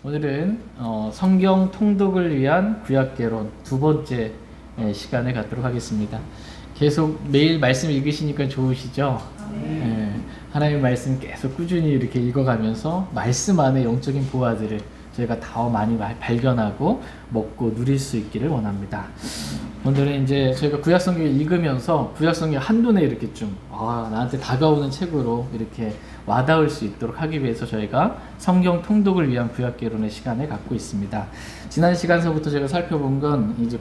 오늘은 성경 통독을 위한 구약개론 두 번째 시간을 갖도록 하겠습니다. 계속 매일 말씀 읽으시니까 좋으시죠? 하나님의 말씀 계속 꾸준히 이렇게 읽어가면서 말씀 안에 영적인 보화들을 저희가 더 많이 발견하고 먹고 누릴 수 있기를 원합니다. 오늘은 이제 저희가 구약성경을 읽으면서 구약성경 한눈에 이렇게 좀 나한테 다가오는 책으로 이렇게 와닿을 수 있도록 하기 위해서 저희가 성경 통독을 위한 구약개론의 시간을 갖고 있습니다. 지난 시간서부터 제가 살펴본 건 이제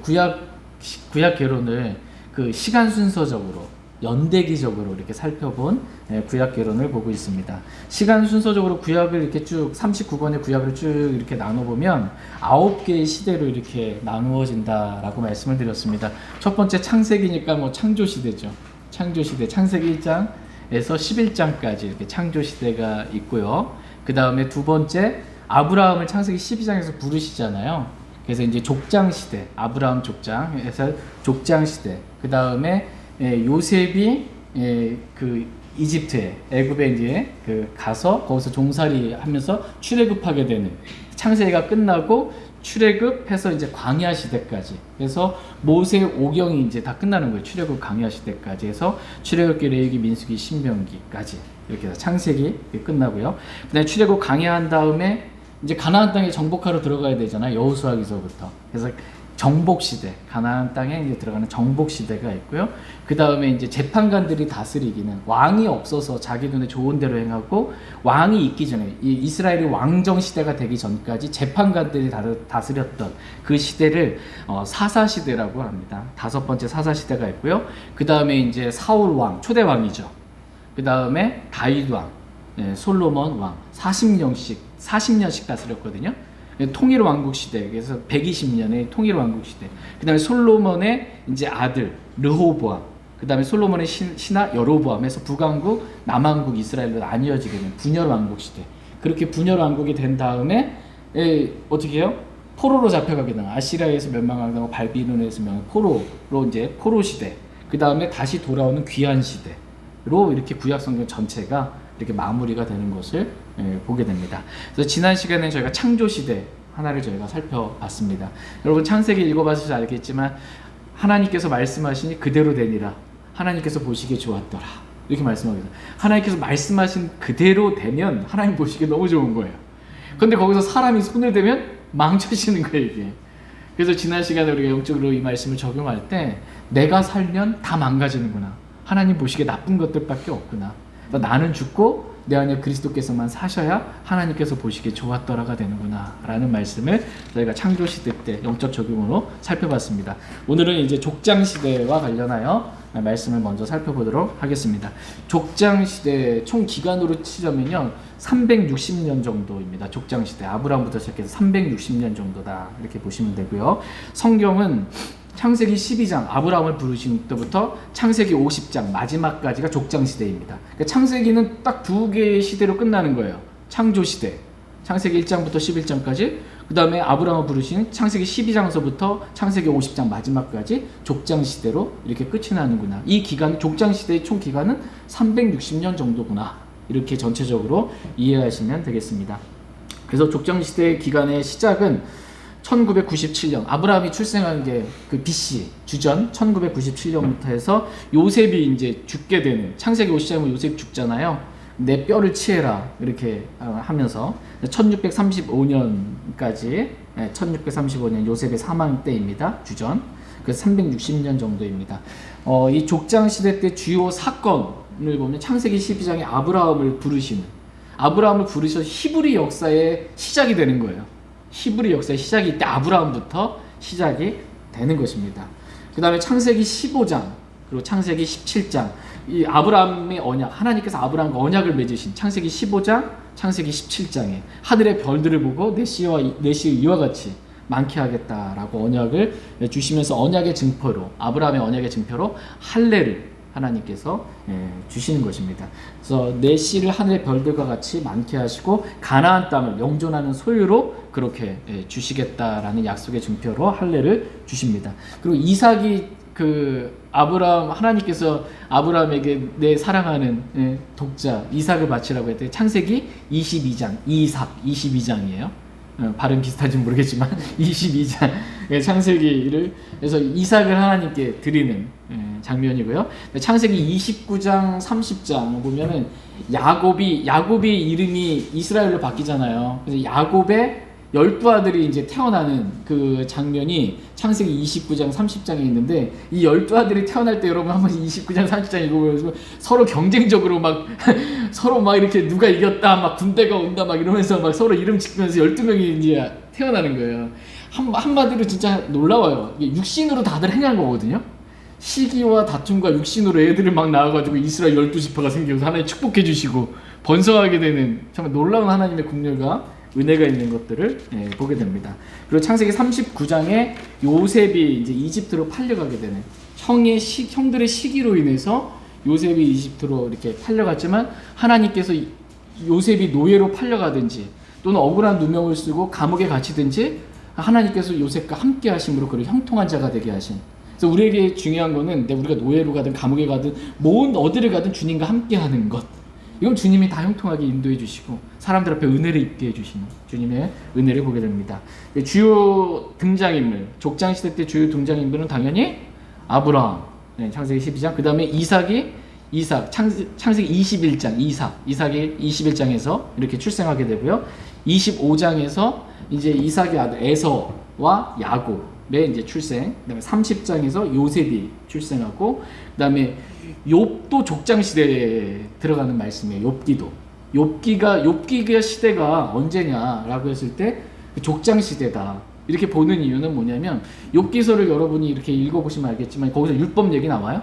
구약개론을 그 시간 순서적으로 연대기적으로 이렇게 살펴본 구약개론을 보고 있습니다. 시간 순서적으로 구약을 이렇게 쭉 39권의 구약을 쭉 이렇게 나눠보면 9개의 시대로 이렇게 나누어진다라고 말씀을 드렸습니다. 첫 번째 창세기니까 뭐 창조시대죠. 창조시대, 창세기 1장에서 11장까지 이렇게 창조시대가 있고요. 그 다음에 두 번째 아브라함을 창세기 12장에서 부르시잖아요. 그래서 이제 족장시대, 아브라함 족장에서 족장시대. 그 다음에 요셉이 그 이집트에 애굽에 이제 그 가서 거기서 종살이 하면서 출애굽하게 되는 창세기가 끝나고 출애굽해서 이제 광야 시대까지 그래서 모세 오경이 이제 다 끝나는 거예요. 출애굽 광야 시대까지 해서 출애굽기 레위기 민수기 신명기까지 이렇게 해서 창세기 끝나고요. 그다음에 출애굽 광야한 다음에 이제 가나안 땅에 정복하러 들어가야 되잖아요. 여호수아기서부터. 그래서 정복 시대, 가나안 땅에 이제 들어가는 정복 시대가 있고요. 그 다음에 이제 재판관들이 다스리기는 왕이 없어서 자기 눈에 좋은 대로 행하고 왕이 있기 전에 이 이스라엘이 왕정 시대가 되기 전까지 재판관들이 다스렸던 그 시대를 사사 시대라고 합니다. 다섯 번째 사사 시대가 있고요. 그 다음에 이제 사울 왕, 초대 왕이죠. 그 다음에 다윗 왕, 솔로몬 왕, 40년씩 다스렸거든요. 통일 왕국 시대, 그래서 120년의 통일 왕국 시대. 그 다음에 솔로몬의 이제 아들 르호보암, 그 다음에 솔로몬의 신하 여로보암에서 북왕국, 남왕국 이스라엘로 나뉘어지게 된 분열 왕국 시대. 그렇게 분열 왕국이 된 다음에 어떻게 해요? 포로로 잡혀가게 되는 아시리아에서 멸망하고 발비론에서 포로로 이제 포로 시대. 그 다음에 다시 돌아오는 귀환 시대로 이렇게 구약성경 전체가 이렇게 마무리가 되는 것을 보게 됩니다. 그래서 지난 시간에 저희가 창조시대 하나를 저희가 살펴봤습니다. 여러분 창세기 읽어봐서 알겠지만 하나님께서 말씀하시니 그대로 되니라. 하나님께서 보시기에 좋았더라. 이렇게 말씀하거든요. 하나님께서 말씀하신 그대로 되면 하나님 보시기에 너무 좋은 거예요. 그런데 거기서 사람이 손을 대면 망쳐지는 거예요, 이게. 그래서 지난 시간에 우리가 영적으로 이 말씀을 적용할 때 내가 살면 다 망가지는구나. 하나님 보시기에 나쁜 것들밖에 없구나. 나는 죽고 내 안에 그리스도께서만 사셔야 하나님께서 보시기에 좋았더라가 되는구나 라는 말씀을 저희가 창조시대 때 영적 적용으로 살펴봤습니다. 오늘은 이제 족장시대와 관련하여 말씀을 먼저 살펴보도록 하겠습니다. 족장시대 총 기간으로 치자면요 360년 정도입니다. 족장시대 아브라함부터 시작해서 360년 정도다 이렇게 보시면 되고요. 성경은 창세기 12장 아브라함을 부르신 때부터 창세기 50장 마지막까지가 족장시대입니다. 그러니까 창세기는 딱 두 개의 시대로 끝나는 거예요. 창조시대 창세기 1장부터 11장까지 그 다음에 아브라함을 부르신 창세기 12장서부터 창세기 50장 마지막까지 족장시대로 이렇게 끝이 나는구나. 이 기간 족장시대의 총 기간은 360년 정도구나. 이렇게 전체적으로 이해하시면 되겠습니다. 그래서 족장시대 기간의 시작은 1997년 아브라함이 출생한 게 그 BC 주전 1997년부터 해서 요셉이 이제 죽게 되는 창세기 50장은 요셉 죽잖아요. 내 뼈를 치해라 이렇게 하면서 1635년까지 1635년 요셉의 사망 때입니다. 주전 그래서 360년 정도입니다. 이 족장 시대 때 주요 사건을 보면 창세기 12장에 아브라함을 부르셔서 히브리 역사의 시작이 되는 거예요. 히브리 역사의 시작이 이때 아브라함부터 시작이 되는 것입니다. 그 다음에 창세기 15장 그리고 창세기 17장 이 아브라함의 언약 하나님께서 아브라함과 언약을 맺으신 창세기 15장 창세기 17장에 하늘의 별들을 보고 내 씨의 이와 같이 많게 하겠다라고 언약을 주시면서 언약의 증표로 아브라함의 언약의 증표로 할례를 하나님께서 주시는 것입니다. 그래서 내 씨를 하늘의 별들과 같이 많게 하시고 가나안 땅을 영존하는 소유로 그렇게 주시겠다라는 약속의 증표로 할례를 주십니다. 그리고 이삭이 하나님께서 아브라함에게 내 사랑하는 독자 이삭을 바치라고 했더니 창세기 22장 이삭 22장이에요. 발음 비슷한지 모르겠지만 22장 창세기를 그래서 이삭을 하나님께 드리는 장면이고요. 창세기 29장 30장 보면은 야곱의 이름이 이스라엘로 바뀌잖아요. 그래서 야곱의 12아들이 이제 태어나는 그 장면이 창세기 29장 30장에 있는데, 이 12아들이 태어날 때 여러분 한번 29장 30장 읽어보면 서로 경쟁적으로 막 서로 막 이렇게 누가 이겼다 막 군대가 온다 막 이러면서 막 서로 이름 지키면서 12명이 이제 태어나는 거예요. 한마디로 진짜 놀라워요. 이게 육신으로 다들 행한 거거든요. 시기와 다툼과 육신으로 애들을 막 낳아가지고 이스라엘 12지파가 생겨서 하나님 축복해 주시고 번성하게 되는 정말 놀라운 하나님의 국률과 은혜가 있는 것들을 보게 됩니다. 그리고 창세기 39장에 요셉이 이제 이집트로 팔려가게 되는 형들의 시기로 인해서 요셉이 이집트로 이렇게 팔려갔지만, 하나님께서 요셉이 노예로 팔려가든지 또는 억울한 누명을 쓰고 감옥에 갇히든지 하나님께서 요셉과 함께 하심으로 그를 형통한 자가 되게 하신. 그래서 우리에게 중요한 거는 우리가 노예로 가든 감옥에 가든 어디를 가든 주님과 함께 하는 것, 이건 주님이 다 형통하게 인도해 주시고 사람들 앞에 은혜를 입게 해주시는 주님의 은혜를 보게 됩니다. 주요 등장인물, 족장시대 때 주요 등장인물은 당연히 아브라함, 창세기 12장, 그 다음에 이삭, 창세기 21장, 이삭이 21장에서 이렇게 출생하게 되고요. 25장에서 이제 이삭의 아들 에서와 야곱의 이제 출생, 그 다음에 30장에서 요셉이 출생하고, 그 다음에 욥도 족장 시대에 들어가는 말씀이에요. 욥기가 시대가 언제냐라고 했을 때 족장 시대다. 이렇게 보는 이유는 뭐냐면, 욥기서를 여러분이 이렇게 읽어보시면 알겠지만 거기서 율법 얘기 나와요?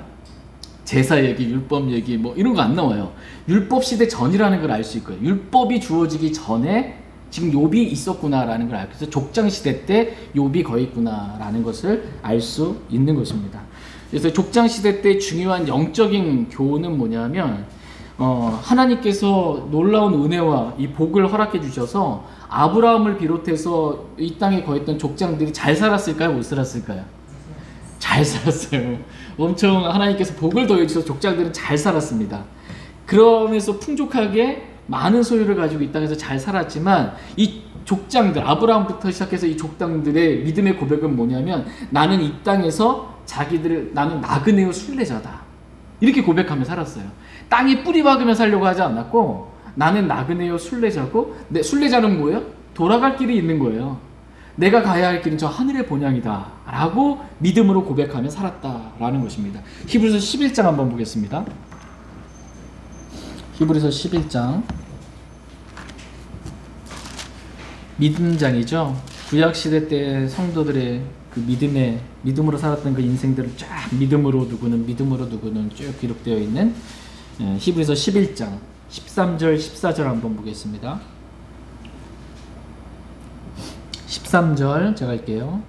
제사 얘기, 율법 얘기 뭐 이런 거 안 나와요. 율법 시대 전이라는 걸 알 수 있고요. 율법이 주어지기 전에 지금 욥이 있었구나라는 걸 알고, 그래서 족장 시대 때 욥이 거의 있구나라는 것을 알 수 있는 것입니다. 그래서 족장 시대 때 중요한 영적인 교훈은 뭐냐면, 하나님께서 놀라운 은혜와 이 복을 허락해 주셔서 아브라함을 비롯해서 이 땅에 거했던 족장들이 잘 살았을까요? 못 살았을까요? 잘 살았어요. 엄청 하나님께서 복을 더해 주셔서 족장들은 잘 살았습니다. 그러면서 풍족하게 많은 소유를 가지고 이 땅에서 잘 살았지만, 이 족장들, 아브라함부터 시작해서 이 족장들의 믿음의 고백은 뭐냐면, 나는 이 땅에서 나는 나그네요 순례자다, 이렇게 고백하며 살았어요. 땅에 뿌리 박으며 살려고 하지 않았고, 나는 나그네요 순례자고, 순례자는 뭐예요? 돌아갈 길이 있는 거예요. 내가 가야 할 길은 저 하늘의 본향이다 라고 믿음으로 고백하며 살았다라는 것입니다. 히브리서 11장 한번 보겠습니다. 히브리서 11장, 믿음장이죠. 구약시대 때 성도들의 그 믿음으로 살았던 그 인생들을 쫙 믿음으로 누구는 쭉 기록되어 있는 히브리서 11장 13절 14절 한번 보겠습니다. 13절 제가 할게요.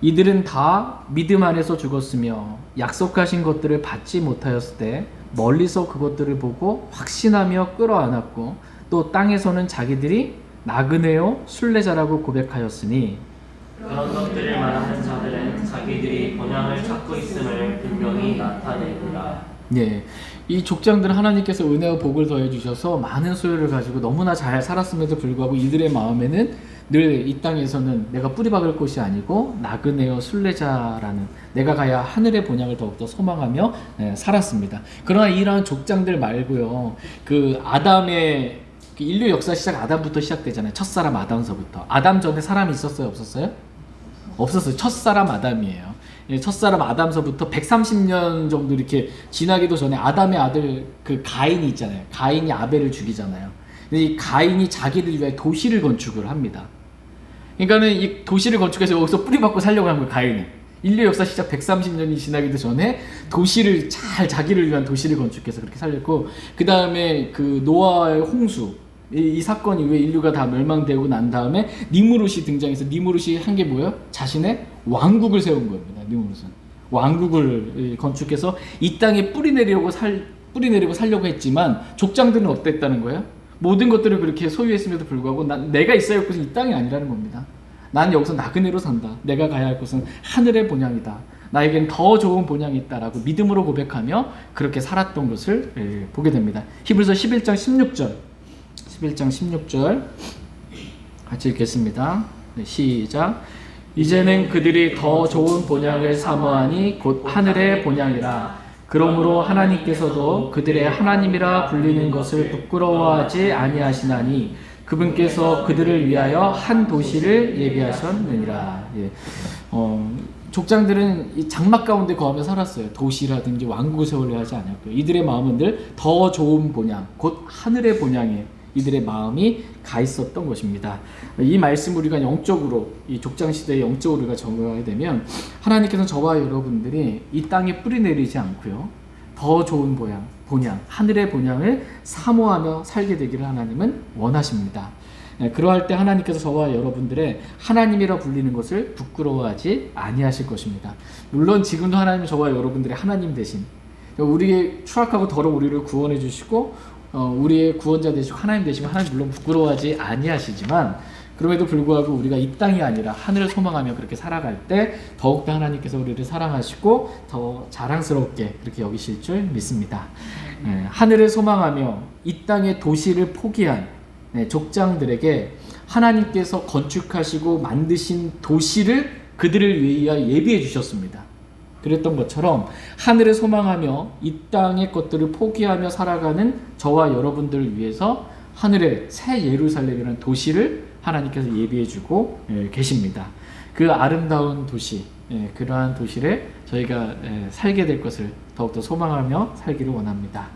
이들은 다 믿음 안에서 죽었으며 약속하신 것들을 받지 못하였을 때 멀리서 그것들을 보고 확신하며 끌어안았고, 또 땅에서는 자기들이 나그네요 순례자라고 고백하였으니, 그런 것들을 말하는 자들은 자기들이 본향을 찾고 있음을 분명히 나타내니라. 예, 이 족장들은 하나님께서 은혜와 복을 더해 주셔서 많은 소유를 가지고 너무나 잘 살았음에도 불구하고 이들의 마음에는 늘 이 땅에서는 내가 뿌리박을 곳이 아니고 나그네요 순례자라는, 내가 가야 하늘의 본향을 더욱더 소망하며 살았습니다. 그러나 이러한 족장들 말고요, 그 아담의 인류 역사 시작, 아담부터 시작되잖아요. 첫사람 아담서부터. 아담 전에 사람이 있었어요? 없었어요? 없었어요. 첫사람 아담이에요. 첫사람 아담서부터 130년 정도 이렇게 지나기도 전에 아담의 아들 그 가인이 있잖아요. 가인이 아벨을 죽이잖아요. 근데 이 가인이 자기를 위해 도시를 건축을 합니다. 그러니까는 이 도시를 건축해서 여기서 뿌리박고 살려고 한 거예요, 가인은. 인류 역사 시작 130년이 지나기도 전에 자기를 위한 도시를 건축해서 그렇게 살렸고, 그 다음에 그 노아의 홍수, 이 사건 이후에 인류가 다 멸망되고 난 다음에 니무롯이 등장해서, 니무롯이 한 게 뭐예요? 자신의 왕국을 세운 겁니다. 니무롯은 왕국을 건축해서 이 땅에 뿌리 내리고 살려고 했지만, 족장들은 어땠다는 거예요? 모든 것들을 그렇게 소유했음에도 불구하고 내가 있어야 할 곳은 이 땅이 아니라는 겁니다. 나는 여기서 나그네로 산다. 내가 가야 할 곳은 하늘의 본향이다. 나에겐 더 좋은 본향이 있다라고 믿음으로 고백하며 그렇게 살았던 것을 보게 됩니다. 히브리서 11장 16절 같이 읽겠습니다. 네, 시작. 이제는 그들이 더 좋은 본향을 사모하니 곧 하늘의 본향이라. 그러므로 하나님께서도 그들의 하나님이라 불리는 것을 부끄러워하지 아니하시나니 그분께서 그들을 위하여 한 도시를 예비하셨느니라. 예. 족장들은 이 장막 가운데 거하며 살았어요. 도시라든지 왕국을 세우려 하지 않았고요. 이들의 마음은 늘 더 좋은 본향, 곧 하늘의 본향에 이들의 마음이 가 있었던 것입니다. 이 말씀 우리가 영적으로, 이 족장 시대의 영적으로 우리가 적용하게 되면 하나님께서는 저와 여러분들이 이 땅에 뿌리 내리지 않고요, 더 좋은 본향, 하늘의 본향을 사모하며 살게 되기를 하나님은 원하십니다. 그러할 때 하나님께서 저와 여러분들의 하나님이라 불리는 것을 부끄러워하지 아니하실 것입니다. 물론 지금도 하나님은 저와 여러분들의 하나님 대신 우리의 추악하고 더러운 우리를 구원해 주시고 우리의 구원자 되시고 하나님 되시면 하나님 물론 부끄러워하지 아니하시지만, 그럼에도 불구하고 우리가 이 땅이 아니라 하늘을 소망하며 그렇게 살아갈 때 더욱더 하나님께서 우리를 사랑하시고 더 자랑스럽게 그렇게 여기실 줄 믿습니다. 하늘을 소망하며 이 땅의 도시를 포기한 족장들에게 하나님께서 건축하시고 만드신 도시를 그들을 위하여 예비해 주셨습니다. 그랬던 것처럼 하늘을 소망하며 이 땅의 것들을 포기하며 살아가는 저와 여러분들을 위해서 하늘의 새 예루살렘이라는 도시를 하나님께서 예비해 주고 계십니다. 그 아름다운 도시, 그러한 도시를 저희가 살게 될 것을 더욱더 소망하며 살기를 원합니다.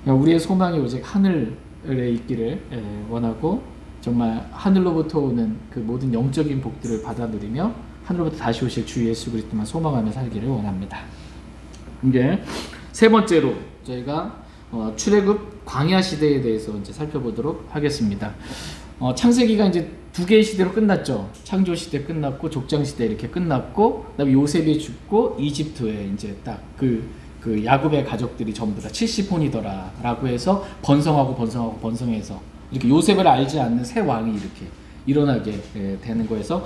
우리의 소망이 오직 하늘에 있기를 원하고, 정말 하늘로부터 오는 그 모든 영적인 복들을 받아 누리며 하늘로부터 다시 오실 주 예수 그리스도만 소망하며 살기를 원합니다. 이제 세 번째로 저희가 출애굽 광야 시대에 대해서 이제 살펴보도록 하겠습니다. 창세기가 이제 두 개의 시대로 끝났죠. 창조 시대 끝났고 족장 시대 이렇게 끝났고, 그다음에 요셉이 죽고 이집트에 이제 딱 그 야곱의 가족들이 전부 다 70혼이더라라고 해서 번성해서 이렇게 요셉을 알지 않는 새 왕이 이렇게 일어나게 되는 거에서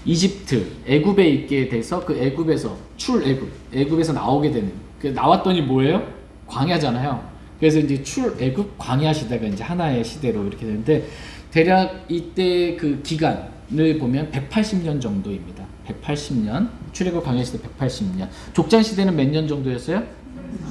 이집트, 애굽에 있게 돼서 그 애굽에서 애굽에서 나오게 되는, 그 나왔더니 뭐예요? 광야잖아요. 그래서 이제 애굽 광야 시대가 이제 하나의 시대로 이렇게 되는데, 대략 이때 그 기간을 보면 180년 정도입니다. 180년, 출애굽 광야 시대 180년. 족장 시대는 몇 년 정도였어요?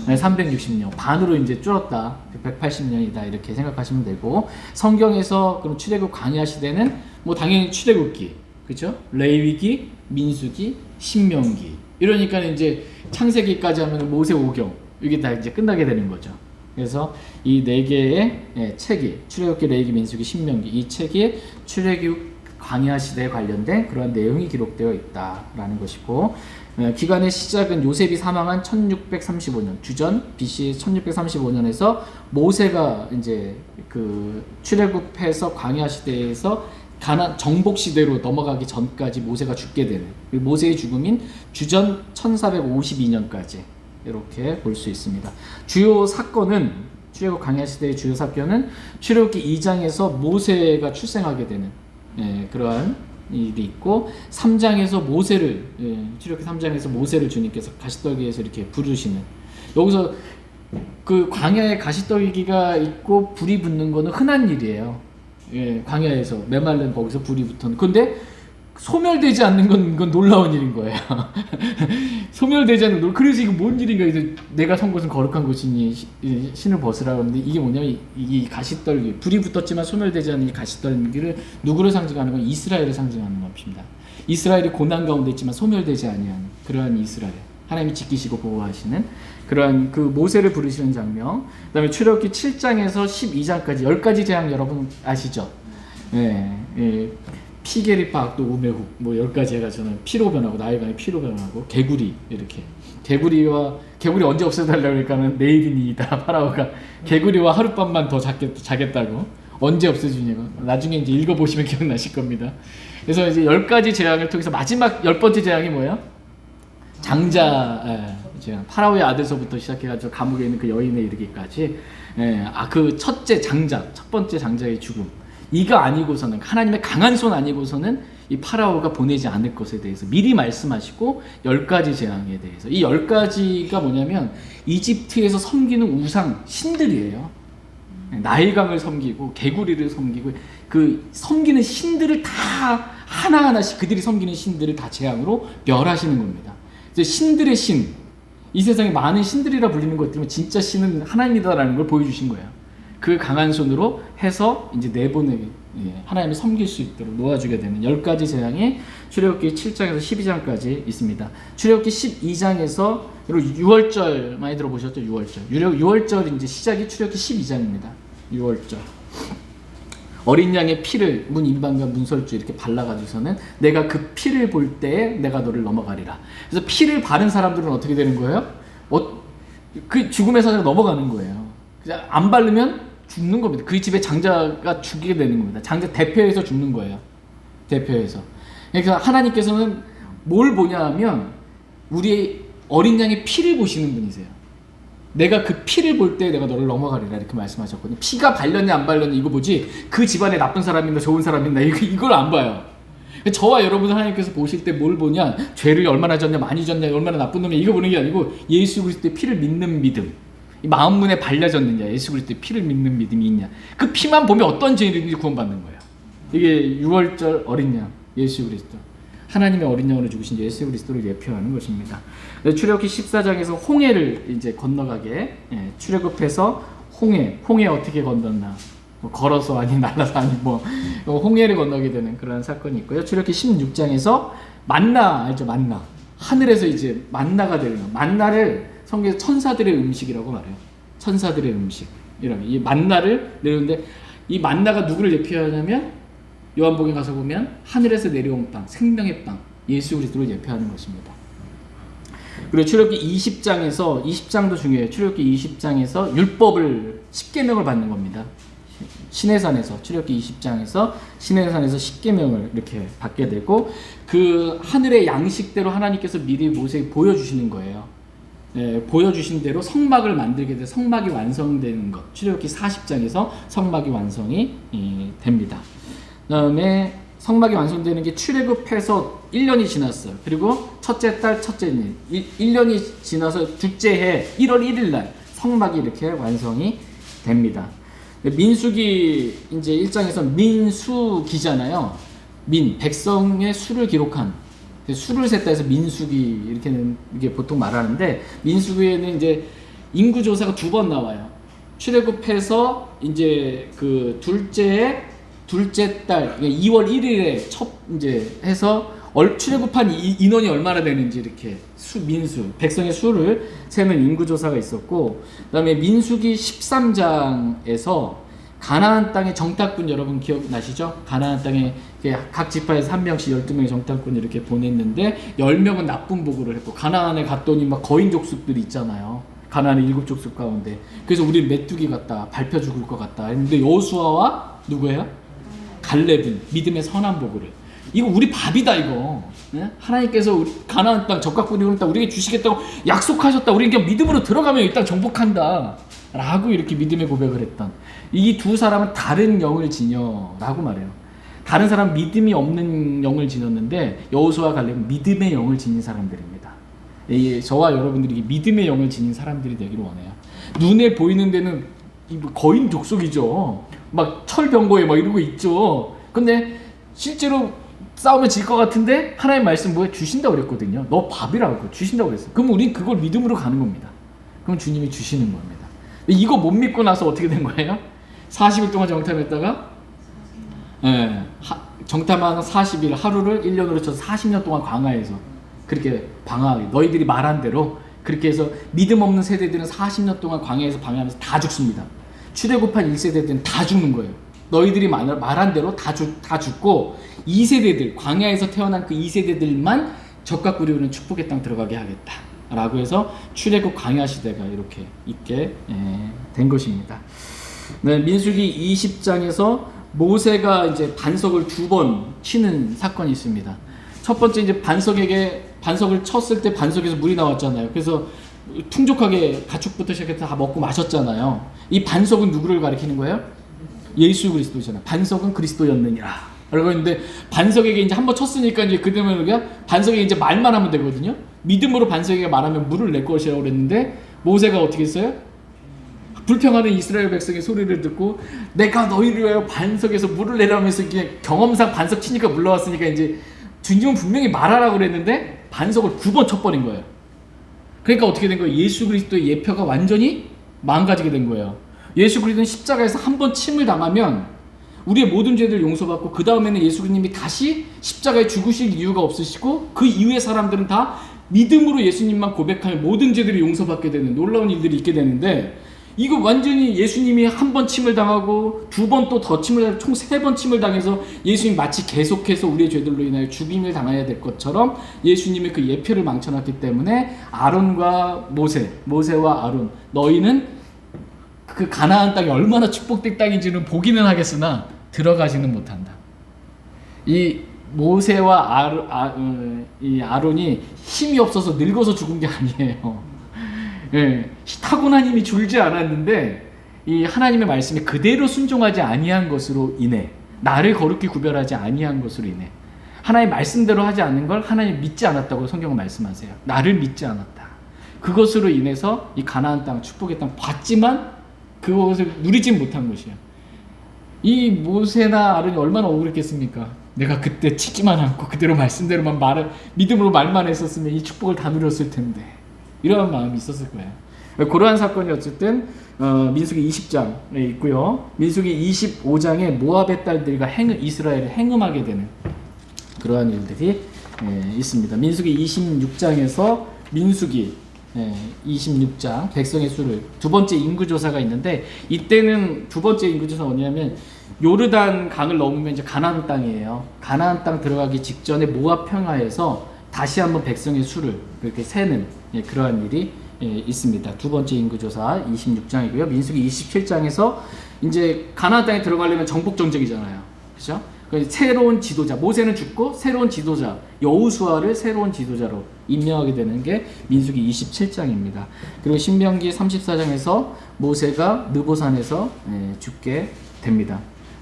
네, 360년. 반으로 이제 줄었다. 180년이다 이렇게 생각하시면 되고, 성경에서 그럼 출애굽 광야 시대는 뭐 당연히 출애굽기, 그렇죠? 레위기, 민수기, 신명기. 이러니까 이제 창세기까지 하면 모세오경 이게 다 이제 끝나게 되는 거죠. 그래서 이 네 개의 책이 출애굽기, 레위기, 민수기, 신명기, 이 책이 출애굽 광야 시대에 관련된 그런 내용이 기록되어 있다라는 것이고, 기간의 시작은 요셉이 사망한 1635년, 주전 BC 1635년에서 모세가 이제 그 출애굽해서 광야 시대에서 가나안 정복 시대로 넘어가기 전까지 모세가 죽게 되는, 모세의 죽음인 주전 1452년까지 이렇게 볼 수 있습니다. 주요 사건은, 출애굽 광야 시대의 주요 사건은 출애굽기 2장에서 모세가 출생하게 되는 그러한 일이 있고, 3장에서 모세를, 출애굽기 3장에서 모세를 주님께서 가시떨기에서 이렇게 부르시는, 여기서 그 광야에 가시떨기가 있고 불이 붙는 거는 흔한 일이에요. 광야에서 메말른 거기서 불이 붙었는. 근데 소멸되지 않는 건 놀라운 일인 거예요. 소멸되지 않는 걸. 그래서 이거 뭔 일인가 해서 내가 선 곳은 거룩한 곳이니 신을 벗으라 그러는데, 이게 뭐냐면 이 가시떨기, 불이 붙었지만 소멸되지 않는 이 가시떨기를 누구를 상징하는 건? 이스라엘을 상징하는 것입니다. 이스라엘이 고난 가운데 있지만 소멸되지 아니하는 그러한 이스라엘, 하나님이 지키시고 보호하시는 그러한 그 모세를 부르시는 장면. 그다음에 출애굽기 7장에서 12장까지 10가지 재앙 여러분 아시죠? 피게리파, 악도, 우메훅 뭐 10가지 해가지고는 피로 변하고, 나일강이 피로 변하고, 개구리 이렇게. 개구리 언제 없애달라고 그러니까는 내일이니이다. 파라오가 개구리와 하룻밤만 더 자겠다고. 언제 없애주냐고. 나중에 이제 읽어보시면 기억나실 겁니다. 그래서 이제 10가지 재앙을 통해서 마지막 10번째 재앙이 뭐예요? 장자 재앙. 파라오의 아들서부터 시작해가지고 감옥에 있는 그 여인에 이르기까지. 그 첫째 장자, 첫 번째 장자의 죽음. 이거 아니고서는, 하나님의 강한 손 아니고서는 이 파라오가 보내지 않을 것에 대해서 미리 말씀하시고, 10가지 재앙에 대해서. 이 10가지가 뭐냐면 이집트에서 섬기는 우상 신들이에요. 나일강을 섬기고 개구리를 섬기고 그 섬기는 신들을 다 하나하나씩 그들이 섬기는 신들을 다 재앙으로 멸하시는 겁니다. 그래서 신들의 신, 이 세상에 많은 신들이라 불리는 것들은 진짜 신은 하나님이다라는 걸 보여주신 거예요. 그 강한 손으로 해서 이제 내보내게 하나님을 섬길 수 있도록 놓아주게 되는 10가지 재앙이 출애굽기 7장에서 12장까지 있습니다. 출애굽기 12장에서 6월절 많이 들어보셨죠? 6월절 이제 시작이 출애굽기 12장입니다. 6월절. 어린 양의 피를 문 임방과 문설주 이렇게 발라가지고서는 내가 그 피를 볼 때에 내가 너를 넘어가리라. 그래서 피를 바른 사람들은 어떻게 되는 거예요? 그 죽음의 사자가 넘어가는 거예요. 그냥 안 바르면 죽는 겁니다. 그 집의 장자가 죽게 되는 겁니다. 장자 대표해서 죽는 거예요. 대표해서. 그러니까 하나님께서는 뭘 보냐 하면 우리의 어린 양의 피를 보시는 분이세요. 내가 그 피를 볼 때 내가 너를 넘어가리라 이렇게 말씀하셨거든요. 피가 발렸냐 안 발렸냐 이거 보지 그 집안에 나쁜 사람이나 좋은 사람이나 이걸 안 봐요. 저와 여러분 하나님께서 보실 때 뭘 보냐, 죄를 얼마나 졌냐 많이 졌냐 얼마나 나쁜 놈이냐 이거 보는 게 아니고 예수 그리스도의 피를 믿는 믿음, 이 마음문에 발려졌느냐, 예수 그리스도의 피를 믿는 믿음이 있냐, 그 피만 보면 어떤 죄인이든지 구원받는 거예요. 이게 6월절 어린 양 예수 그리스도, 하나님의 어린 양으로 죽으신 예수 그리스도를 예표하는 것입니다. 출애굽기 14장에서 홍해를 이제 건너가게, 출애굽해서 홍해 어떻게 건넜나, 뭐 걸어서 아니 날라서 아니 뭐 홍해를 건너게 되는 그런 사건이 있고요. 출애굽기 16장에서 만나 알죠? 만나, 하늘에서 이제 만나가 되는 거. 만나를 성경에서 천사들의 음식이라고 말해요. 천사들의 음식이라고. 이 만나를 내렸는데 이 만나가 누구를 예표하냐면 요한복음 가서 보면 하늘에서 내려온 빵, 생명의 빵, 예수 그리스도를 예표하는 것입니다. 그리고 출애굽기 20장도 중요해요. 출애굽기 20장에서 율법을 10계명을 받는 겁니다. 시내산에서, 출애굽기 20장에서 시내산에서 10계명을 이렇게 받게 되고, 그 하늘의 양식대로 하나님께서 미리 모세에게 보여주시는 거예요. 보여주신 대로 성막을 만들게 돼 성막이 완성되는 것. 출애굽기 40장에서 성막이 완성이 됩니다. 그 다음에 성막이 완성되는 게 출애굽해서 1년이 지났어요. 그리고 첫째 달 첫째 일 1년이 지나서 둘째 해 1월 1일 날 성막이 이렇게 완성이 됩니다. 민수기 이제 1장에서 민수기잖아요. 백성의 수를 기록한, 수를 셌다 해서 민수기 이렇게는 이게 보통 말하는데, 민수기에는 이제 인구 조사가 2번 나와요. 출애굽해서 이제 그 둘째 달 2월 1일에 첫 이제 해서 출애굽한 인원이 얼마나 되는지 이렇게 백성의 수를 세는 인구 조사가 있었고, 그다음에 민수기 13장에서 가나안 땅의 정탐꾼 여러분 기억나시죠? 가나안 땅에 각 지파에서 1명씩 12명의 정탐꾼 이렇게 보냈는데 10명은 나쁜 보고를 했고, 가나안에 갔더니 막 거인 족속들이 있잖아요. 가나안의 7족속 가운데. 그래서 우리 메뚜기 같다, 밟혀 죽을 것 같다 했는데 여호수아와 누구예요? 갈렙은 믿음의 선한 보고를, 이거 우리 밥이다 이거. 네? 하나님께서 우리 가나안 땅 적각꾼이 땅 우리에게 주시겠다고 약속하셨다. 우리 그냥 믿음으로 들어가면 이 땅 정복한다 라고 이렇게 믿음의 고백을 했던 이 두 사람은 다른 영을 지녀라고 말해요. 다른 사람은 믿음이 없는 영을 지녔는데 여호수아와 갈렙은 믿음의 영을 지닌 사람들입니다. 저와 여러분들이 믿음의 영을 지닌 사람들이 되기를 원해요. 눈에 보이는 데는 거인 족속이죠. 막 철병거에 막 이러고 있죠. 근데 실제로 싸우면 질 것 같은데 하나님 말씀 뭐에 주신다고 그랬거든요. 너 밥이라고 주신다고 그랬어요. 그럼 우린 그걸 믿음으로 가는 겁니다. 그럼 주님이 주시는 겁니다. 이거 못 믿고 나서 어떻게 된 거예요? 40일 동안 정탐했다가 정탐하는 40일 하루를 1년으로 쳐서 40년 동안 광야에서 그렇게 방황하게, 너희들이 말한 대로 그렇게 해서 믿음 없는 세대들은 40년 동안 광야에서 방황하면서 다 죽습니다. 출애굽한 1세대들은 다 죽는 거예요. 너희들이 말한 대로 다 죽고 2세대들, 광야에서 태어난 그 2세대들만 적각구리우는 축복의 땅 들어가게 하겠다 라고 해서 출애굽 광야 시대가 이렇게 있게 된 것입니다. 네, 민수기 20장에서 모세가 이제 반석을 2번 치는 사건이 있습니다. 첫 번째 이제 반석을 쳤을 때 반석에서 물이 나왔잖아요. 그래서 풍족하게 가축부터 시작해서 다 먹고 마셨잖아요. 이 반석은 누구를 가리키는 거예요? 예수 그리스도잖아요. 반석은 그리스도였느니라. 라고 했는데, 반석에게 이제 한번 쳤으니까 이제 그러면 우리가 반석에 이제 말만 하면 되거든요. 믿음으로 반석에게 말하면 물을 낼 것이라고 그랬는데, 모세가 어떻게 했어요? 불평하는 이스라엘 백성의 소리를 듣고 내가 너희를 위하여 반석에서 물을 내라면서 이게 경험상 반석 치니까 물러왔으니까 이제 주님은 분명히 말하라고 그랬는데 반석을 9번 쳐버린 거예요. 그러니까 어떻게 된 거예요? 예수 그리스도의 예표가 완전히 망가지게 된 거예요. 예수 그리스도는 십자가에서 한 번 침을 당하면 우리의 모든 죄들 용서받고 그 다음에는 예수 그리스도님이 다시 십자가에 죽으실 이유가 없으시고 그 이후의 사람들은 다 믿음으로 예수님만 고백하면 모든 죄들이 용서받게 되는 놀라운 일들이 있게 되는데, 이거 완전히 예수님이 한 번 침을 당하고 두 번 또 더 침을 당하고 총 3번 침을 당해서 예수님 마치 계속해서 우리의 죄들로 인하여 죽임을 당해야 될 것처럼 예수님의 그 예표를 망쳐놨기 때문에 아론과 모세와 아론, 너희는 그 가나안 땅이 얼마나 축복된 땅인지는 보기는 하겠으나 들어가지는 못한다. 이 모세와 이 아론이 힘이 없어서 늙어서 죽은 게 아니에요. 예, 타고난 힘이 줄지 않았는데 이 하나님의 말씀에 그대로 순종하지 아니한 것으로 인해, 나를 거룩히 구별하지 아니한 것으로 인해, 하나님의 말씀대로 하지 않는 걸 하나님 믿지 않았다고 성경은 말씀하세요. 나를 믿지 않았다. 그것으로 인해서 이 가나안 땅, 축복의 땅 봤지만 그것을 누리지 못한 것이에요. 이 모세나 아론이 얼마나 억울했겠습니까? 내가 그때 치지만 않고 그대로 말씀대로만 믿음으로 말만 했었으면 이 축복을 다 누렸을 텐데, 이러한 마음이 있었을 거예요. 그러한 사건이 어쨌든 민수기 20장에 있고요. 민수기 25장에 모압의 딸들과 이스라엘을 행음하게 되는 그러한 일들이 있습니다. 민수기 26장에서 민수기 26장 백성의 수를, 두 번째 인구조사가 있는데, 이때는 두 번째 인구조사가 뭐냐면 요르단 강을 넘으면 이제 가나안 땅이에요. 가나안 땅 들어가기 직전에 모압 평야에서 다시 한번 백성의 수를 그렇게 세는 그러한 일이 있습니다. 두 번째 인구조사 26장이고요. 민수기 27장에서 이제 가나안 땅에 들어가려면 정복 전쟁이잖아요. 그렇죠? 새로운 지도자, 모세는 죽고 새로운 지도자 여호수아를 새로운 지도자로 임명하게 되는 게 민수기 27장입니다. 그리고 신명기 34장에서 모세가 느보산에서 죽게 됩니다.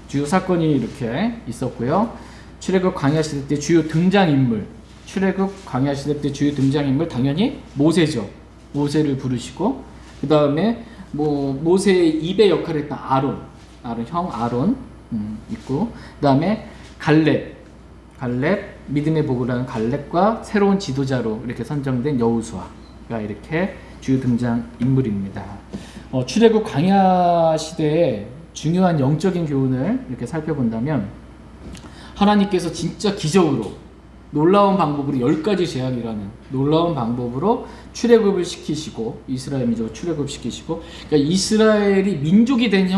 주요 사건이 이렇게 있었고요. 출애굽 광야 시대 때 주요 등장인물, 출애굽 광야 시대 때 주요 등장인물 당연히 모세죠. 모세를 부르시고, 그 다음에 모세의 입의 역할을 했던 아론 있고, 그 다음에 갈렙 믿음의 복을 하는 갈렙과 새로운 지도자로 이렇게 선정된 여호수아가 이렇게 주요 등장 인물입니다. 출애굽 광야 시대에 중요한 영적인 교훈을 이렇게 살펴본다면, 하나님께서 진짜 기적으로 놀라운 방법으로 10가지 제약이라는 놀라운 방법으로 출애굽을 시키시고, 이스라엘 민족을 출애굽시키시고, 그러니까 이스라엘이 민족이 된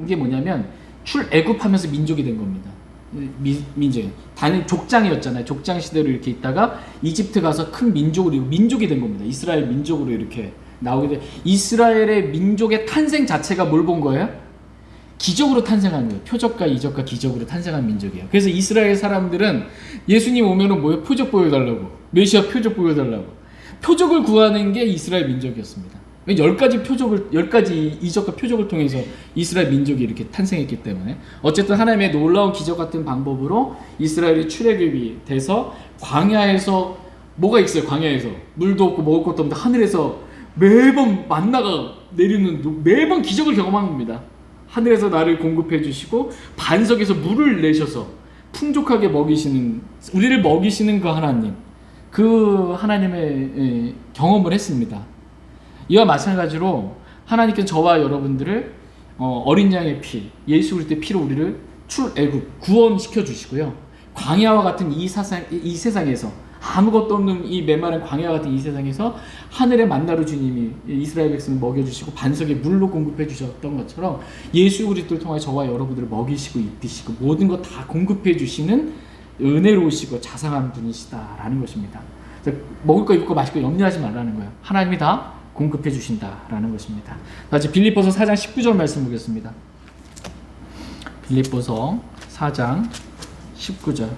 게 뭐냐면 출애굽하면서 민족이 된 겁니다. 민족. 단일 족장이었잖아요. 족장 시대로 이렇게 있다가 이집트 가서 큰 민족으로 민족이 된 겁니다. 이스라엘 민족으로 이렇게 나오게 돼. 이스라엘의 민족의 탄생 자체가 뭘 본 거예요? 기적으로 탄생한 거예요. 표적과 이적과 기적으로 탄생한 민족이에요. 그래서 이스라엘 사람들은 예수님 오면은 뭐예요? 표적 보여달라고. 메시아 표적 보여달라고. 표적을 구하는 게 이스라엘 민족이었습니다. 10가지 이적과 표적을 통해서 이스라엘 민족이 이렇게 탄생했기 때문에, 어쨌든 하나님의 놀라운 기적 같은 방법으로 이스라엘이 출애굽이 돼서 광야에서 뭐가 있어요? 광야에서 물도 없고 먹을 것도 없는데 하늘에서 매번 만나가 내리는, 매번 기적을 경험한 겁니다. 하늘에서 나를 공급해 주시고 반석에서 물을 내셔서 풍족하게 먹이시는, 우리를 먹이시는 그 하나님, 그 하나님의 경험을 했습니다. 이와 마찬가지로 하나님께서 저와 여러분들을 어린 양의 피, 예수 그리스도의 피로 우리를 출애굽 구원시켜 주시고요. 광야와 같은 이 세상에서, 아무것도 없는 이 메마른 광야와 같은 이 세상에서 하늘의 만나로 주님이 이스라엘 백성을 먹여주시고 반석에 물로 공급해 주셨던 것처럼 예수 그리스도를 통해 저와 여러분들을 먹이시고 입히시고 모든 것 다 공급해 주시는 은혜로우시고 자상한 분이시다라는 것입니다. 먹을 거 입을 거 마실 거 염려하지 말라는 거예요. 하나님이 다 공급해 주신다라는 것입니다. 다시 빌립보서 4장 19절 말씀 보겠습니다. 빌립보서 4장 19절.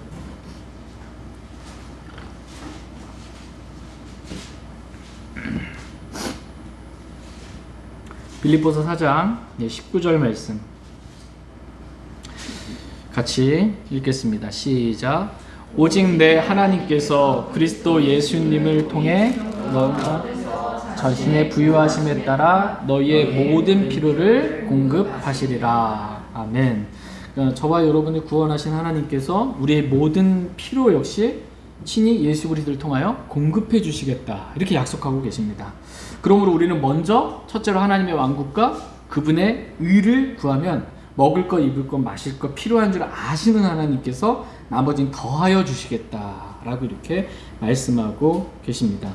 빌립보서 4장 19절 말씀 같이 읽겠습니다. 시작. 오직 내 하나님께서 그리스도 예수님을 통해 너희가 자신의 부유하심에 따라 너희의 모든 필요를 공급하시리라. 아멘. 그러니까 저와 여러분을 구원하신 하나님께서 우리의 모든 필요 역시 친히 예수 그리스도를 통하여 공급해 주시겠다, 이렇게 약속하고 계십니다. 그러므로 우리는 먼저 첫째로 하나님의 왕국과 그분의 의를 구하면 먹을 것, 입을 것, 마실 것 필요한 줄 아시는 하나님께서 나머지는 더하여 주시겠다라고 이렇게 말씀하고 계십니다.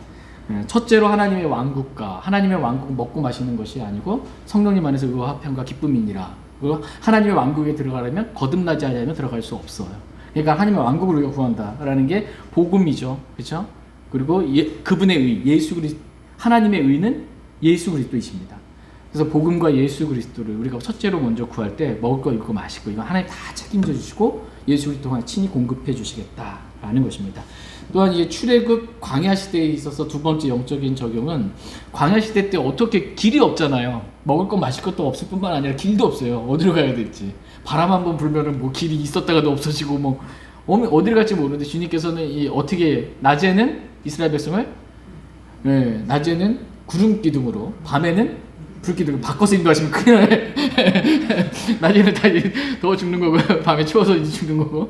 첫째로 하나님의 왕국과, 하나님의 왕국은 먹고 마시는 것이 아니고 성령님 안에서 의와 화평과 기쁨이니라. 그리고 하나님의 왕국에 들어가려면 거듭나지 않으면 들어갈 수 없어요. 그러니까 하나님의 왕국을 우리가 구한다라는 게 복음이죠, 그렇죠? 그리고 그분의 의, 예수 그리스도, 하나님의 의는 예수 그리스도이십니다. 그래서 복음과 예수 그리스도를 우리가 첫째로 먼저 구할 때 먹을 거, 입을 거, 마실 거 이거 하나님 다 책임져 주시고 예수 그리스도 통해 친히 공급해 주시겠다라는 것입니다. 또한 이제 출애굽 광야 시대에 있어서 두 번째 영적인 적용은, 광야 시대 때 어떻게 길이 없잖아요. 먹을 것, 마실 것도 없을 뿐만 아니라 길도 없어요. 어디로 가야 될지. 바람 한번 불면은 뭐 길이 있었다가도 없어지고 뭐 어디를 갈지 모르는데 주님께서는 어떻게 낮에는 이스라엘 백성을 낮에는 구름 기둥으로, 밤에는 불기둥을 바꿔서 인도하시면 큰일 나요. 낮에는 다 더워 죽는 거고 밤에 추워서 이제 죽는 거고.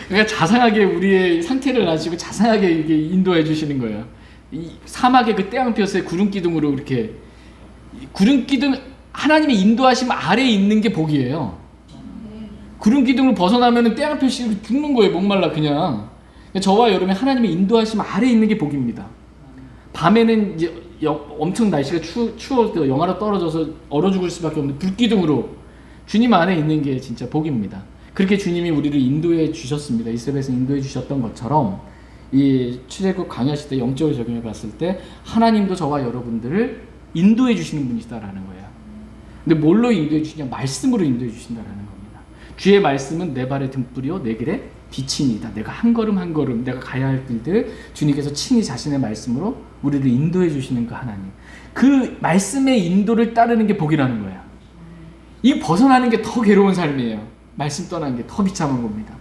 그러니까 자상하게 우리의 상태를 아시고 자상하게 이게 인도해 주시는 거예요. 이 사막의 그 태양볕에 구름 기둥으로 이렇게, 구름 기둥, 하나님의 인도하심 아래에 있는 게 복이에요. 구름 기둥을 벗어나면은 태양볕이 죽는 거예요. 목말라 그냥. 저와 여러분이 하나님의 인도하심 아래에 있는 게 복입니다. 밤에는 이제 엄청 날씨가 추워서 영하로 떨어져서 얼어 죽을 수밖에 없는 불기둥으로 주님 안에 있는 게 진짜 복입니다. 그렇게 주님이 우리를 인도해 주셨습니다. 이스라엘에서 인도해 주셨던 것처럼 이 출애굽 광야 시대 영적으로 적용해 봤을 때 하나님도 저와 여러분들을 인도해 주시는 분이시다라는 거예요. 근데 뭘로 인도해 주시냐? 말씀으로 인도해 주신다라는 겁니다. 주의 말씀은 내 발의 등불이요 내 길의 빛이니다. 내가 한 걸음 한 걸음 내가 가야 할 길들 주님께서 친히 자신의 말씀으로 우리를 인도해 주시는 그 하나님, 그 말씀의 인도를 따르는 게 복이라는 거야. 이 벗어나는 게 더 괴로운 삶이에요. 말씀 떠나는 게 더 비참한 겁니다.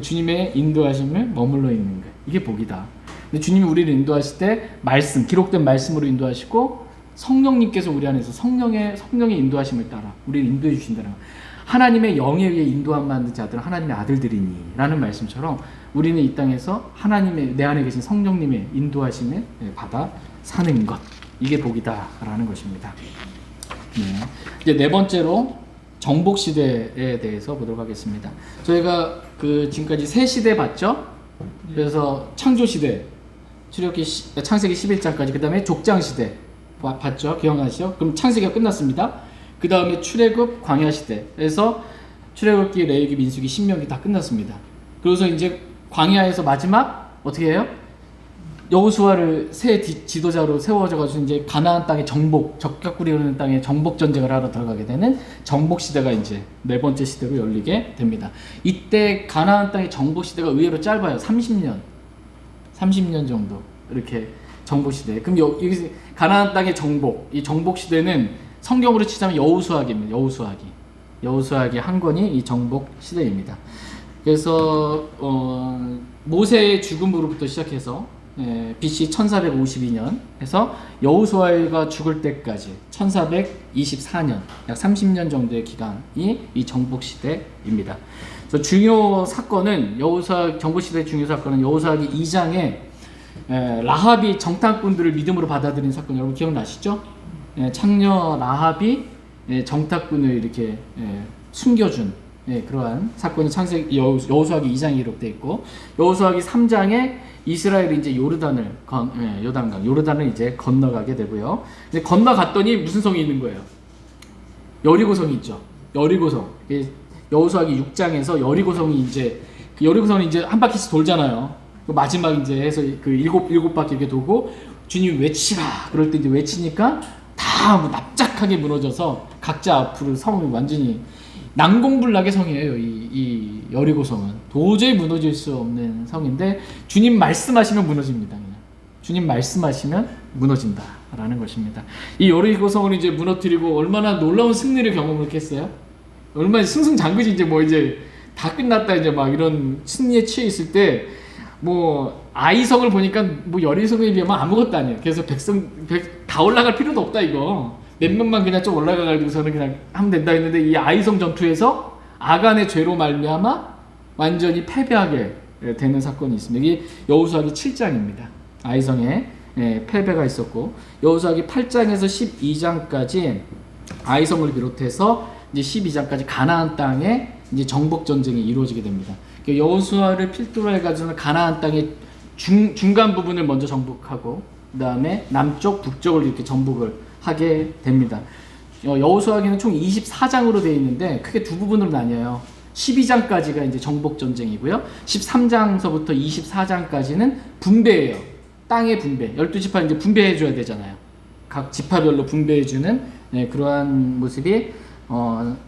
주님의 인도하심을 머물러 있는 것, 이게 복이다. 근데 주님이 우리를 인도하실 때 말씀, 기록된 말씀으로 인도하시고 성령님께서 우리 안에서 성령의 인도하심을 따라 우리를 인도해 주신다는 거예요. 하나님의 영에 의해 인도함 받는 자들은 하나님의 아들들이니 라는 말씀처럼 우리는 이 땅에서 하나님의, 내 안에 계신 성령님의 인도하심을 받아 사는 것, 이게 복이다 라는 것입니다. 이제 네 번째로 정복시대에 대해서 보도록 하겠습니다. 저희가 지금까지 세 시대 봤죠? 그래서 창조시대, 창세기 11장까지, 그 다음에 족장시대 봤죠? 기억나시죠? 그럼 창세기가 끝났습니다. 그 다음에 출애굽 광야시대에서 출애굽기, 레위기, 민수기, 신명기 다 끝났습니다. 그래서 이제 광야에서 마지막 어떻게 해요? 여호수아를 새 지도자로 세워져가지고 이제 가나안 땅의 정복, 적격구리 흐르는 땅에 정복 전쟁을 하러 들어가게 되는 정복 시대가 이제 네 번째 시대로 열리게 됩니다. 이때 가나안 땅의 정복 시대가 의외로 짧아요. 30년 정도 이렇게 정복 시대. 그럼 여기서 가나안 땅의 정복, 이 정복 시대는 성경으로 치자면 여호수아기입니다. 여호수아기 한 권이 이 정복 시대입니다. 그래서 모세의 죽음으로부터 시작해서 BC 1452년 해서 여호수아가 죽을 때까지 1424년, 약 30년 정도의 기간이 이 정복 시대입니다. 그래서 중요 사건은 정복 시대의 중요 사건은 여호수아기 2장에 라합이 정탐꾼들을 믿음으로 받아들인 사건, 여러분 기억나시죠? 창녀 라합이 정탐꾼을 이렇게 숨겨준 그러한 사건이 창세기 여호수아기 2장에 기록되어 있고, 여호수아기 3장에 이스라엘이 이제 요르단을 이제 건너가게 되고요. 이제 건너갔더니 무슨 성이 있는 거예요? 여리고성이 있죠. 여리고성. 여호수아기 6장에서 여리고성이 이제 한 바퀴씩 돌잖아요. 마지막 이제 해서 그 일곱 바퀴 이렇게 돌고 주님이 외치라. 그럴 때 이제 외치니까 다 납작하게 무너져서 각자 앞으로 성이 완전히 난공불락의 성이에요. 이 여리고성은 도저히 무너질 수 없는 성인데 주님 말씀하시면 무너집니다. 그냥. 주님 말씀하시면 무너진다라는 것입니다. 이 여리고성을 이제 무너뜨리고 얼마나 놀라운 승리를 경험을 했어요. 얼마나 승승장구지. 이제 뭐 이제 다 끝났다 이제 막 이런 승리에 취해 있을 때 뭐 아이성을 보니까 뭐 열이성에 비하면 아무것도 아니에요. 그래서 다 올라갈 필요도 없다 이거. 몇몇만 그냥 좀 올라가가지고서는 그냥 하면 된다 했는데 이 아이성 전투에서 아간의 죄로 말미암아 완전히 패배하게 되는 사건이 있습니다. 이게 여호수아기 7장입니다. 아이성에 패배가 있었고 여호수아기 8장에서 12장까지 아이성을 비롯해서 이제 12장까지 가나안 땅에 이제 정복 전쟁이 이루어지게 됩니다. 여호수아를 필두로 해가지고는 가나안 땅의 중간 부분을 먼저 정복하고 그 다음에 남쪽, 북쪽을 이렇게 정복을 하게 됩니다. 여호수아기는 총 24장으로 되어 있는데 크게 두 부분으로 나뉘어요. 12장까지가 이제 정복 전쟁이고요. 13장서부터 24장까지는 분배예요. 땅의 분배. 12지파 이제 분배해 줘야 되잖아요. 각 지파별로 분배해 주는 그러한 모습이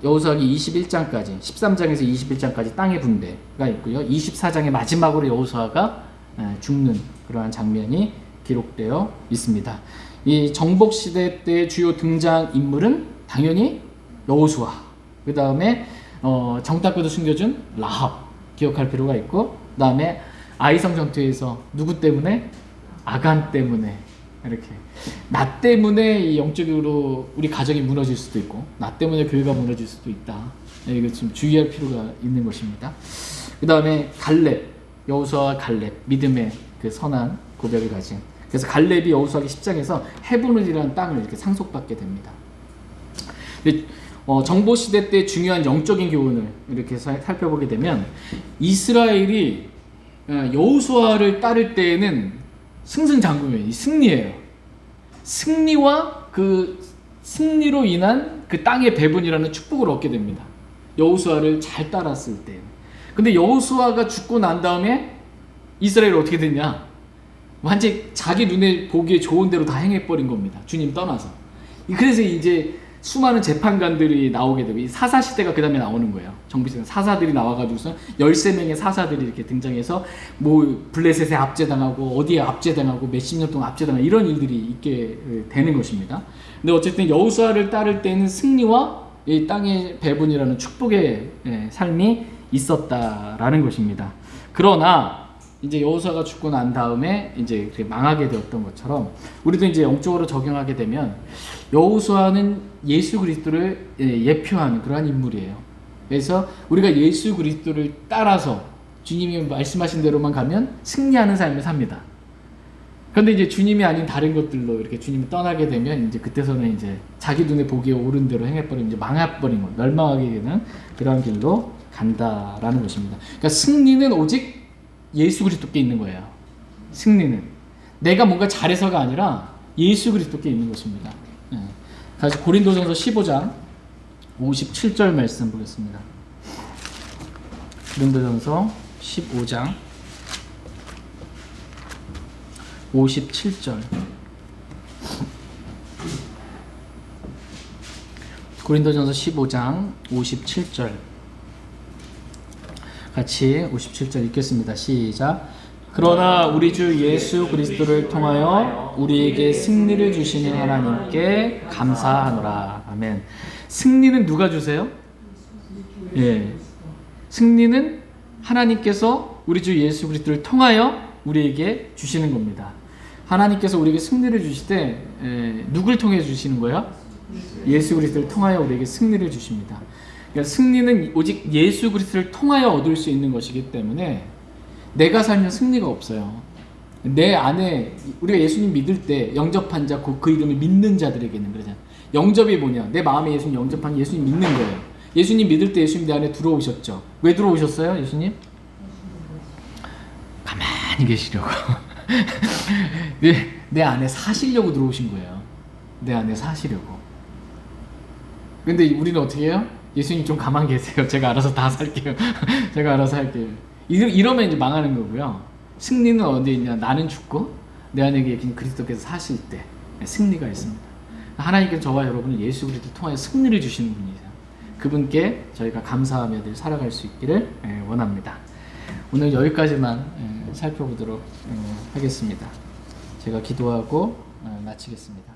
여호수아기 21장까지 13장에서 21장까지 땅의 분배가 있고요. 24장의 마지막으로 여호수아가 죽는 그러한 장면이 기록되어 있습니다. 이 정복 시대 때 주요 등장 인물은 당연히 여호수아. 그 다음에 정탐꾼을 숨겨준 라합 기억할 필요가 있고, 그 다음에 아이성 전투에서 누구 때문에? 아간 때문에. 이렇게 나 때문에 이 영적으로 우리 가정이 무너질 수도 있고 나 때문에 교회가 무너질 수도 있다. 이거 좀 주의할 필요가 있는 것입니다. 그 다음에 갈렙, 여호수아와 갈렙, 믿음의 그 선한 고백을 가진. 그래서 갈렙이 여호수아기 10장에서 헤브론이라는 땅을 이렇게 상속받게 됩니다. 정보 시대 때 중요한 영적인 교훈을 이렇게 살펴보게 되면 이스라엘이 여호수아를 따를 때에는 승승장구예요. 승리예요. 승리와 그 승리로 인한 그 땅의 배분이라는 축복을 얻게 됩니다. 여호수아를 잘 따랐을 때. 근데 여호수아가 죽고 난 다음에 이스라엘이 어떻게 됐냐? 완전히 자기 눈에 보기에 좋은 대로 다 행해버린 겁니다. 주님 떠나서. 그래서 이제 수많은 재판관들이 나오게 되고 이 사사시대가 그 다음에 나오는 거예요. 정비시대 사사들이 나와가지고서 13명의 사사들이 이렇게 등장해서 뭐 블레셋에 압제당하고 어디에 압제당하고 몇십 년 동안 압제당하고 이런 일들이 있게 되는 것입니다. 근데 어쨌든 여호수아를 따를 때는 승리와 이 땅의 배분이라는 축복의 삶이 있었다라는 것입니다. 그러나 이제 여호수아가 죽고 난 다음에 이제 망하게 되었던 것처럼 우리도 이제 영적으로 적용하게 되면 여호수아는 예수 그리스도를 예표하는 그러한 인물이에요. 그래서 우리가 예수 그리스도를 따라서 주님이 말씀하신 대로만 가면 승리하는 삶을 삽니다. 그런데 이제 주님이 아닌 다른 것들로 이렇게 주님이 떠나게 되면 이제 그때서는 이제 자기 눈에 보기에 옳은 대로 행해버리면 이제 망해버린 것, 멸망하게 되는 그런 길로 간다라는 것입니다. 그러니까 승리는 오직 예수 그리스도께 있는 거예요. 승리는 내가 뭔가 잘해서가 아니라 예수 그리스도께 있는 것입니다. 다시 고린도전서 15장 57절 말씀 보겠습니다. 고린도전서 15장 57절. 고린도전서 15장 57절. 같이 57절 읽겠습니다. 시작. 그러나 우리 주 예수 그리스도를 통하여 우리에게 승리를 주시는 하나님께 감사하노라. 아멘. 승리는 누가 주세요? 예. 승리는 하나님께서 우리 주 예수 그리스도를 통하여 우리에게 주시는 겁니다. 하나님께서 우리에게 승리를 주실 때 누굴 통해 주시는 거예요? 예수 그리스도를 통하여 우리에게 승리를 주십니다. 그러니까 승리는 오직 예수 그리스도를 통하여 얻을 수 있는 것이기 때문에 내가 살면 승리가 없어요. 내 안에 우리가 예수님 믿을 때 영접한 자, 그 이름을 믿는 자들에게는 그러잖아요. 영접이 뭐냐? 내 마음에 예수님 영접한 예수님 믿는 거예요. 예수님 믿을 때 예수님 내 안에 들어오셨죠. 왜 들어오셨어요? 예수님? 가만히 계시려고. 내 안에 사시려고 들어오신 거예요. 내 안에 사시려고. 근데 우리는 어떻게 해요? 예수님 좀 가만 계세요. 제가 알아서 다 살게요. 제가 알아서 할게요. 이러면 이제 망하는 거고요. 승리는 어디에 있냐? 나는 죽고 내 안에 계신 그리스도께서 사실 때 승리가 있습니다. 하나님께서 저와 여러분을 예수 그리스도를 통하여 승리를 주시는 분이세요. 그분께 저희가 감사하며 늘 살아갈 수 있기를 원합니다. 오늘 여기까지만 살펴보도록 하겠습니다. 제가 기도하고 마치겠습니다.